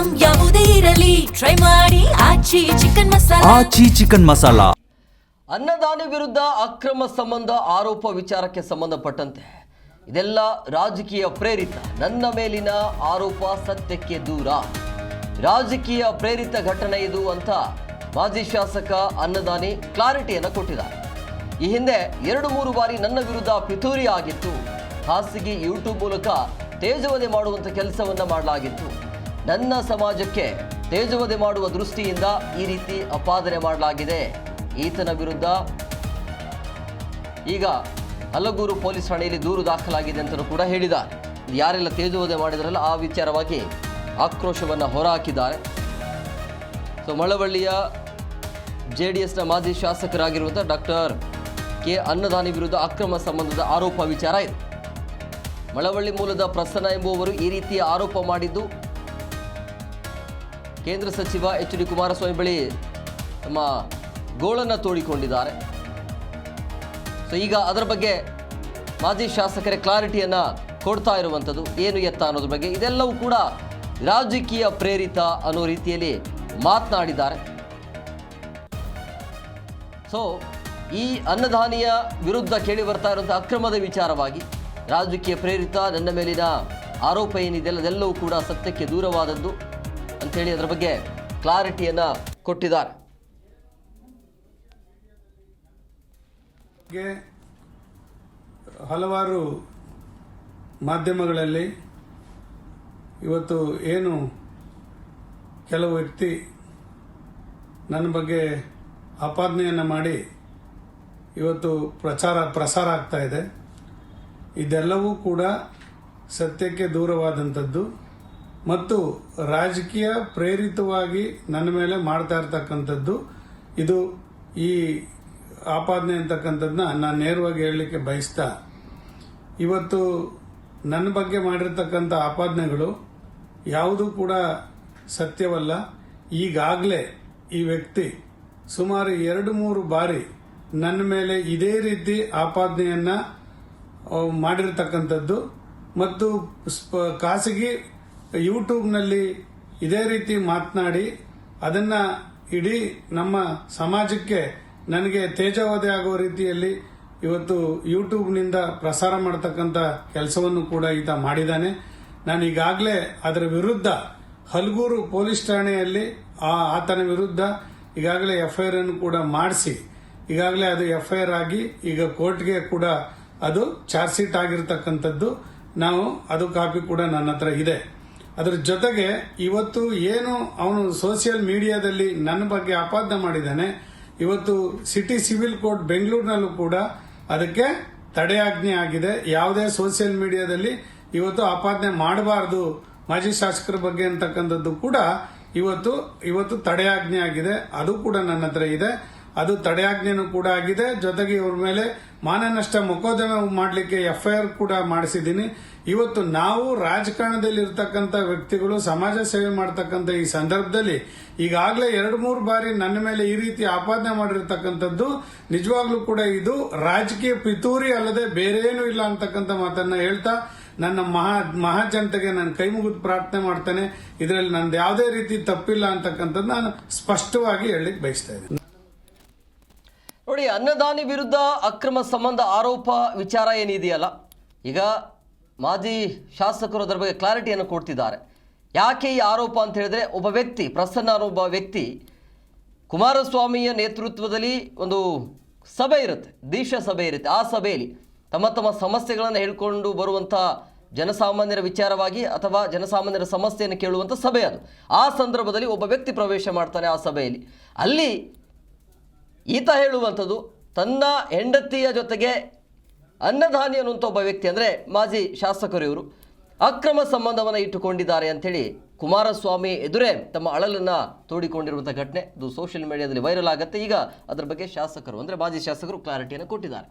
Item ಯಾವುದೇ ಇರಲಿ try ಮಾಡಿ ಆಚಿ ಚಿಕನ್ ಮಸಾಲಾ. ಅನ್ನದಾನಿ ವಿರುದ್ಧ ಅಕ್ರಮ ಸಂಬಂಧ ಆರೋಪ ವಿಚಾರಕ್ಕೆ ಸಂಬಂಧಪಟ್ಟಂತೆ ಇದೆಲ್ಲ ರಾಜಕೀಯ ಪ್ರೇರಿತ, ನನ್ನ ಮೇಲಿನ ಆರೋಪ ಸತ್ಯಕ್ಕೆ ದೂರ, ರಾಜಕೀಯ ಪ್ರೇರಿತ ಘಟನೆ ಇದು ಅಂತ ಮಾಜಿ ಶಾಸಕ ಅನ್ನದಾನಿ ಕ್ಲಾರಿಟಿಯನ್ನು ಕೊಟ್ಟಿದ್ದಾರೆ. ಈ ಹಿಂದೆ 2-3 ಬಾರಿ ನನ್ನ ವಿರುದ್ಧ ಪಿತೂರಿ ಆಗಿತ್ತು, ಖಾಸಗಿ ಯೂಟ್ಯೂಬ್ ಮೂಲಕ ತೇಜವಧೆ ಮಾಡುವಂಥ ಕೆಲಸವನ್ನು ಮಾಡಲಾಗಿತ್ತು, ನನ್ನ ಸಮಾಜಕ್ಕೆ ತೇಜವಧೆ ಮಾಡುವ ದೃಷ್ಟಿಯಿಂದ ಈ ರೀತಿ ಅಪಾದನೆ ಮಾಡಲಾಗಿದೆ, ಈತನ ವಿರುದ್ಧ ಈಗ ಹಲಗೂರು ಪೊಲೀಸ್ ಠಾಣೆಯಲ್ಲಿ ದೂರು ದಾಖಲಾಗಿದೆ ಅಂತಲೂ ಕೂಡ ಹೇಳಿದ್ದಾರೆ. ಯಾರೆಲ್ಲ ತೇಜವಧೆ ಮಾಡಿದ್ರಲ್ಲ ಆ ವಿಚಾರವಾಗಿ ಆಕ್ರೋಶವನ್ನು ಹೊರಹಾಕಿದ್ದಾರೆ. ಸೊ ಮಳವಳ್ಳಿಯ JDSನ ಮಾಜಿ ಶಾಸಕರಾಗಿರುವಂಥ ಡಾಕ್ಟರ್ ಕೆ ಅನ್ನದಾನಿ ವಿರುದ್ಧ ಅಕ್ರಮ ಸಂಬಂಧದ ಆರೋಪ ವಿಚಾರ ಇದೆ. ಮಳವಳ್ಳಿ ಮೂಲದ ಪ್ರಸನ್ನ ಎಂಬುವವರು ಈ ರೀತಿಯ ಆರೋಪ ಮಾಡಿದ್ದು ಕೇಂದ್ರ ಸಚಿವ HD ಕುಮಾರಸ್ವಾಮಿ ಬಳಿ ತಮ್ಮ ಗೋಳನ್ನು ತೋಡಿಕೊಂಡಿದ್ದಾರೆ. ಸೊ ಈಗ ಅದರ ಬಗ್ಗೆ ಮಾಜಿ ಶಾಸಕರೇ ಕ್ಲಾರಿಟಿಯನ್ನು ಕೊಡ್ತಾ ಇರುವಂಥದ್ದು ಏನು ಎತ್ತ ಅನ್ನೋದ್ರ ಬಗ್ಗೆ, ಇದೆಲ್ಲವೂ ಕೂಡ ರಾಜಕೀಯ ಪ್ರೇರಿತ ಅನ್ನೋ ರೀತಿಯಲ್ಲಿ ಮಾತನಾಡಿದ್ದಾರೆ. ಸೊ ಈ ಅನ್ನದಾನಿಯ ವಿರುದ್ಧ ಕೇಳಿ ಬರ್ತಾ ಇರುವಂಥ ಅಕ್ರಮದ ವಿಚಾರವಾಗಿ ರಾಜಕೀಯ ಪ್ರೇರಿತ, ನನ್ನ ಮೇಲಿನ ಆರೋಪ ಏನಿದೆ ಅದೆಲ್ಲವೂ ಕೂಡ ಸತ್ಯಕ್ಕೆ ದೂರವಾದದ್ದು ಅಂಥೇಳಿ ಅದರ ಬಗ್ಗೆ ಕ್ಲಾರಿಟಿಯನ್ನು ಕೊಟ್ಟಿದ್ದಾರೆ. ಹಲವಾರು ಮಾಧ್ಯಮಗಳಲ್ಲಿ ಇವತ್ತು ಏನು ಕೆಲವು ವ್ಯಕ್ತಿ ನನ್ನ ಬಗ್ಗೆ ಆಪಾದನೆಯನ್ನು ಮಾಡಿ ಇವತ್ತು ಪ್ರಸಾರ ಆಗ್ತಾ ಇದೆ. ಇದೆಲ್ಲವೂ ಕೂಡ ಸತ್ಯಕ್ಕೆ ದೂರವಾದಂಥದ್ದು ಮತ್ತು ರಾಜಕೀಯ ಪ್ರೇರಿತವಾಗಿ ನನ್ನ ಮೇಲೆ ಮಾಡ್ತಾ ಇರ್ತಕ್ಕಂಥದ್ದು. ಇದು ಈ ಆಪಾದನೆ ಅಂತಕ್ಕಂಥದ್ದನ್ನ ನಾನು ನೇರವಾಗಿ ಹೇಳಲಿಕ್ಕೆ ಬಯಸ್ತಾ, ಇವತ್ತು ನನ್ನ ಬಗ್ಗೆ ಮಾಡಿರ್ತಕ್ಕಂಥ ಆಪಾದನೆಗಳು ಯಾವುದೂ ಕೂಡ ಸತ್ಯವಲ್ಲ. ಈಗಾಗಲೇ ಈ ವ್ಯಕ್ತಿ ಸುಮಾರು 2-3 ಬಾರಿ ನನ್ನ ಮೇಲೆ ಇದೇ ರೀತಿ ಆಪಾದನೆಯನ್ನ ಮಾಡಿರ್ತಕ್ಕಂಥದ್ದು ಮತ್ತು ಖಾಸಗಿ ಯೂಟ್ಯೂಬ್ನಲ್ಲಿ ಇದೇ ರೀತಿ ಮಾತನಾಡಿ ಅದನ್ನ ಇಡೀ ನಮ್ಮ ಸಮಾಜಕ್ಕೆ ನನಗೆ ತೇಜವಧೆ ಆಗುವ ರೀತಿಯಲ್ಲಿ ಇವತ್ತು ಯೂಟ್ಯೂಬ್ನಿಂದ ಪ್ರಸಾರ ಮಾಡತಕ್ಕಂಥ ಕೆಲಸವನ್ನು ಕೂಡ ಈತ ಮಾಡಿದ್ದಾನೆ. ನಾನು ಈಗಾಗಲೇ ಅದರ ವಿರುದ್ಧ ಹಲಗೂರು ಪೊಲೀಸ್ ಠಾಣೆಯಲ್ಲಿ ಆತನ ವಿರುದ್ಧ ಈಗಾಗಲೇ FIR ಅನ್ನು ಕೂಡ ಮಾಡಿಸಿ ಈಗಾಗಲೇ ಅದು FIR ಆಗಿ ಈಗ ಕೋರ್ಟ್ಗೆ ಕೂಡ ಅದು ಚಾರ್ಜ್ ಶೀಟ್ ಆಗಿರ್ತಕ್ಕಂಥದ್ದು. ನಾವು ಅದು ಕಾಪಿ ಕೂಡ ನನ್ನ ಹತ್ರ ಇದೆ. ಅದರ ಜೊತೆಗೆ ಇವತ್ತು ಏನು ಅವನು ಸೋಷಿಯಲ್ ಮೀಡಿಯಾದಲ್ಲಿ ನನ್ನ ಬಗ್ಗೆ ಆಪಾದನೆ ಮಾಡಿದ್ದಾನೆ, ಇವತ್ತು ಸಿಟಿ ಸಿವಿಲ್ ಕೋರ್ಟ್ ಬೆಂಗಳೂರಿನಲ್ಲೂ ಕೂಡ ಅದಕ್ಕೆ ತಡೆಯಾಜ್ಞೆ ಆಗಿದೆ. ಯಾವುದೇ ಸೋಷಿಯಲ್ ಮೀಡಿಯಾದಲ್ಲಿ ಇವತ್ತು ಆಪಾದನೆ ಮಾಡಬಾರದು ಮಾಜಿ ಶಾಸಕರ ಬಗ್ಗೆ ಅಂತಕ್ಕಂಥದ್ದು ಕೂಡ ಇವತ್ತು ತಡೆಯಾಜ್ಞೆ ಆಗಿದೆ. ಅದು ಕೂಡ ನನ್ನ ಹತ್ರ ಇದೆ. ಅದು ತಡೆಯಾಜ್ಞೆನೂ ಕೂಡ ಆಗಿದೆ. ಜೊತೆಗೆ ಇವ್ರ ಮೇಲೆ ಮಾನನಷ್ಟ ಮೊಕದ್ದಮೆ ಮಾಡಲಿಕ್ಕೆ FIR ಕೂಡ ಮಾಡಿಸಿದ್ದೀನಿ. ಇವತ್ತು ನಾವು ರಾಜಕಾರಣದಲ್ಲಿ ಇರ್ತಕ್ಕಂಥ ವ್ಯಕ್ತಿಗಳು ಸಮಾಜ ಸೇವೆ ಮಾಡತಕ್ಕಂಥ ಈ ಸಂದರ್ಭದಲ್ಲಿ ಈಗಾಗಲೇ 2-3 ಬಾರಿ ನನ್ನ ಮೇಲೆ ಈ ರೀತಿ ಆಪಾದನೆ ಮಾಡಿರ್ತಕ್ಕಂಥದ್ದು ನಿಜವಾಗ್ಲೂ ಕೂಡ ಇದು ರಾಜಕೀಯ ಪಿತೂರಿ ಅಲ್ಲದೆ ಬೇರೇನೂ ಇಲ್ಲ ಅಂತಕ್ಕಂಥ ಮಾತನ್ನ ಹೇಳ್ತಾ ನನ್ನ ಮಹಾಜನತೆಗೆ ನಾನು ಕೈ ಮುಗಿದು ಪ್ರಾರ್ಥನೆ ಮಾಡ್ತೇನೆ. ಇದರಲ್ಲಿ ನಂದು ಯಾವುದೇ ರೀತಿ ತಪ್ಪಿಲ್ಲ ಅಂತಕ್ಕಂಥದ್ದು ನಾನು ಸ್ಪಷ್ಟವಾಗಿ ಹೇಳಲಿಕ್ಕೆ ಬಯಸ್ತಾ ಇದ್ದೀನಿ. ನೋಡಿ, ಅನ್ನದಾನಿ ವಿರುದ್ಧ ಅಕ್ರಮ ಸಂಬಂಧ ಆರೋಪ ವಿಚಾರ ಏನಿದೆಯಲ್ಲ, ಈಗ ಮಾಜಿ ಶಾಸಕರು ಅದರ ಬಗ್ಗೆ ಕ್ಲಾರಿಟಿಯನ್ನು ಕೊಡ್ತಿದ್ದಾರೆ. ಯಾಕೆ ಈ ಆರೋಪ ಅಂತ ಹೇಳಿದ್ರೆ, ಒಬ್ಬ ವ್ಯಕ್ತಿ ಪ್ರಸನ್ನ ಒಬ್ಬ ವ್ಯಕ್ತಿ ಕುಮಾರಸ್ವಾಮಿಯ ನೇತೃತ್ವದಲ್ಲಿ ಒಂದು ಸಭೆ ಇರುತ್ತೆ, ದೀಕ್ಷಾ ಸಭೆ ಇರುತ್ತೆ. ಆ ಸಭೆಯಲ್ಲಿ ತಮ್ಮ ಸಮಸ್ಯೆಗಳನ್ನು ಹೇಳ್ಕೊಂಡು ಬರುವಂಥ ಜನಸಾಮಾನ್ಯರ ವಿಚಾರವಾಗಿ ಅಥವಾ ಜನಸಾಮಾನ್ಯರ ಸಮಸ್ಯೆಯನ್ನು ಕೇಳುವಂಥ ಸಭೆ ಅದು. ಆ ಸಂದರ್ಭದಲ್ಲಿ ಒಬ್ಬ ವ್ಯಕ್ತಿ ಪ್ರವೇಶ ಮಾಡ್ತಾನೆ ಆ ಸಭೆಯಲ್ಲಿ. ಅಲ್ಲಿ ಈತ ಹೇಳುವಂಥದ್ದು ತನ್ನ ಹೆಂಡತಿಯ ಜೊತೆಗೆ ಅನ್ನದಾನಿ ಅನ್ನುವಂಥ ಒಬ್ಬ ವ್ಯಕ್ತಿ, ಅಂದರೆ ಮಾಜಿ ಶಾಸಕರು ಇವರು ಅಕ್ರಮ ಸಂಬಂಧವನ್ನು ಇಟ್ಟುಕೊಂಡಿದ್ದಾರೆ ಅಂಥೇಳಿ ಕುಮಾರಸ್ವಾಮಿ ಎದುರೇ ತಮ್ಮ ಅಳಲನ್ನು ತೋಡಿಕೊಂಡಿರುವಂಥ ಘಟನೆ ಇದು ಸೋಷಿಯಲ್ ಮೀಡಿಯಾದಲ್ಲಿ ವೈರಲ್ ಆಗುತ್ತೆ. ಈಗ ಅದರ ಬಗ್ಗೆ ಶಾಸಕರು ಅಂದರೆ ಮಾಜಿ ಶಾಸಕರು ಕ್ಲಾರಿಟಿಯನ್ನು ಕೊಟ್ಟಿದ್ದಾರೆ.